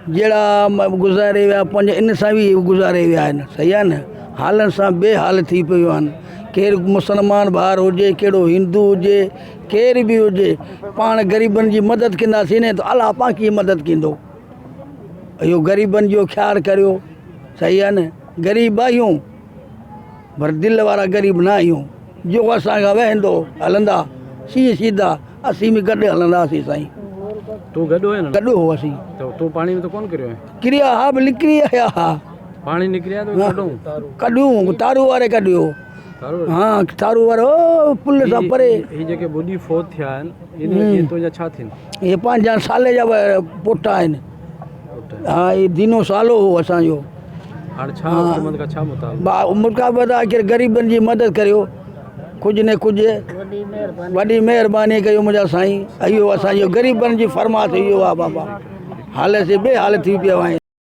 जहिड़ा गुज़ारे विया पंज इन सां बि गुज़ारे विया आहिनि, सही आहे न। हालनि सां बेहाल थी पियूं आहिनि। केरु मुस्लमान भाउर हुजे, कहिड़ो हिंदू हुजे, केर बि हुजे, पाण ग़रीबनि जी मदद कंदासीं न त अलाह पाण कीअं मदद कंदो। इहो ग़रीबनि जो ख़्यालु करियो, सही आहे न। ग़रीब आहियूं पर दिलि वारा ग़रीब न आहियूं। जो असांखां वहंदो हलंदा सीधा असीं बि गॾु हलंदासीं साईं। तूं गॾु हुए न? गॾु हो असीं। तूं पाणी में तो कोन किरियो आहे? किरिया हा, बि निकिरी आया हा। पाणी निकिरी आया तो कढूं तारू वारे कढियो। हाँ तारू वारो पुल सां परे। ये जेके बुढ़ी फौत थिया आहिनि ये तुंहिंजा छा थियनि? ये 5 साल जा पुट आहिनि। हाँ ये दिनो सालो हो असांजो। हाणे छा हुकूमत खां छा मुतालबो? मुताबिक़ आहे कि ग़रीबनि जी मदद करियो, कुझु न कुझु वॾी महिरबानी कयो मुंहिंजा साईं। इहो असांजो ग़रीबनि जी फरमाइश इहो आहे बाबा। हाल से बेहाल थी पियो आहे।